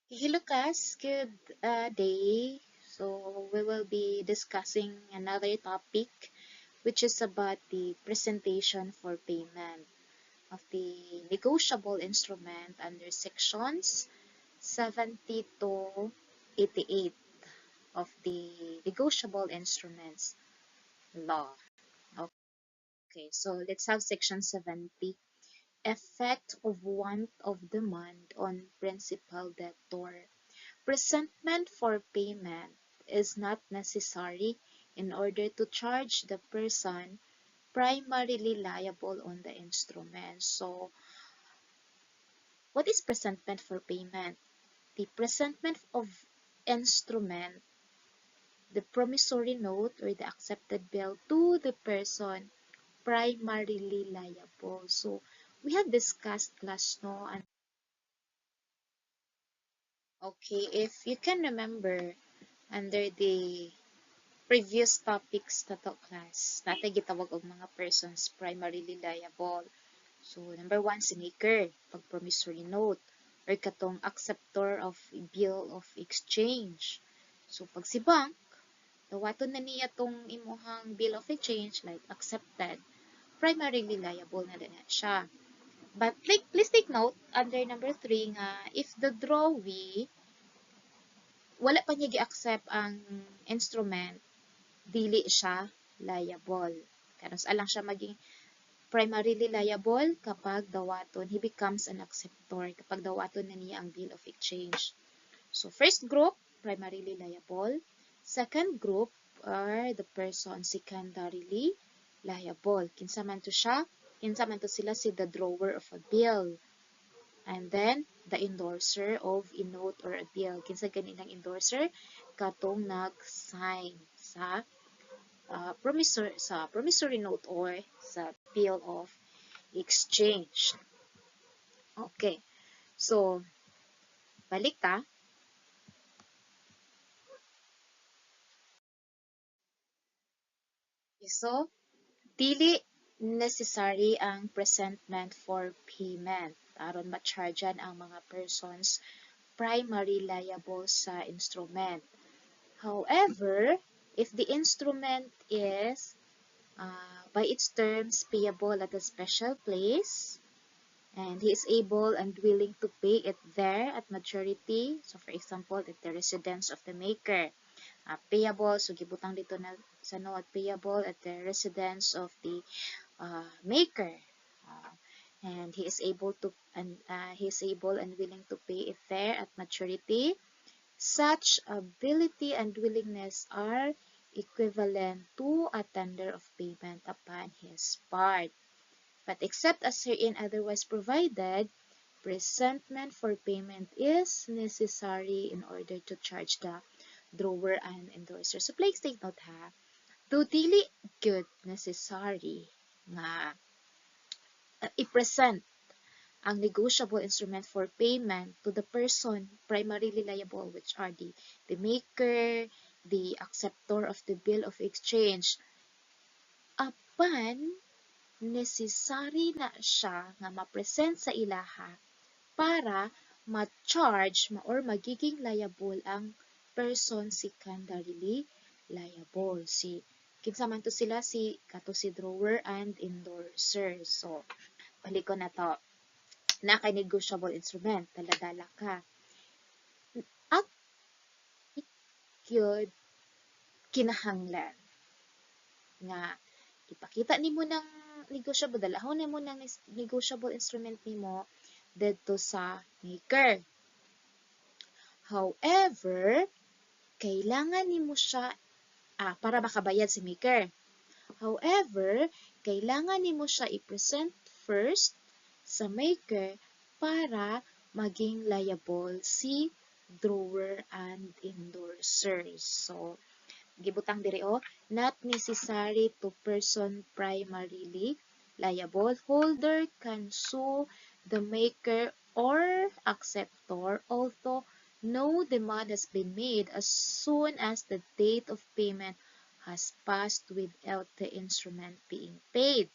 Hey Lucas, good day. So we will be discussing another topic which is about the presentation for payment of the negotiable instrument under sections 70 to 88 of the negotiable instruments law. Okay, so let's have section 70. Effect of want of demand on principal debtor. Presentment for payment is not necessary in order to charge the person primarily liable on the instrument. So, what is presentment for payment? The presentment of instrument, the promissory note or the accepted bill to the person primarily liable. So, we have discussed last no and okay, if you can remember under the previous topics na to class, natay gitawag og mga persons primarily liable. So, number one, si maker, pag promissory note, or katong acceptor of bill of exchange. So, pag si bank, dawaton na niya tong imuhang bill of exchange, like accepted, primarily liable na din siya. But please take note, under number 3 nga, if the drawee, wala pa niya gi-accept ang instrument, dili siya liable. Kanos alang siya maging primarily liable kapag dawaton, he becomes an acceptor kapag dawaton na niya ang bill of exchange. So, first group, primarily liable. Second group are the person secondarily liable. Kinsa man to siya? Kinsa man to sila si the drawer of a bill. And then, the endorser of a note or a bill. Kinsa gani ng endorser? Katong nag-sign sa promissory note or sa bill of exchange. Okay. So, balik ta. So, dili necessary ang presentment for payment aron ma-chargean ang mga persons primary liable sa instrument. However, if the instrument is by its terms payable at a special place, and he is able and willing to pay it there at maturity. So, for example, at the residence of the maker. Payable, so gibutang dito na sa note, payable at the residence of the maker. And he is able to he is able and willing to pay it there at maturity. Such ability and willingness are equivalent to a tender of payment upon his part. But except as herein otherwise provided, presentment for payment is necessary in order to charge the drawer and endorser. So please take note ha. To dili good necessary nga i-present ang negotiable instrument for payment to the person primarily liable, which are the maker, the acceptor of the bill of exchange. Apan necessary na siya nga ma-present sa ilaha para ma-charge or magiging liable ang person secondarily liable. Kinsa man to sila kato si drawer and endorser. So, balik ko na to. Na kay negotiable instrument, dala-dala ka. At yun, kinahanglan nga ipakita nimo ng negotiable, dalahon nimo ng negotiable instrument nimo dito sa maker. However, kailangan nimo siya para makabayad si maker. However, kailangan nimo siya i-present first sa maker para maging liable si drawer and endorser. So, gibutang diri not necessary to person primarily liable. Holder can sue the maker or acceptor although no demand has been made as soon as the date of payment has passed without the instrument being paid.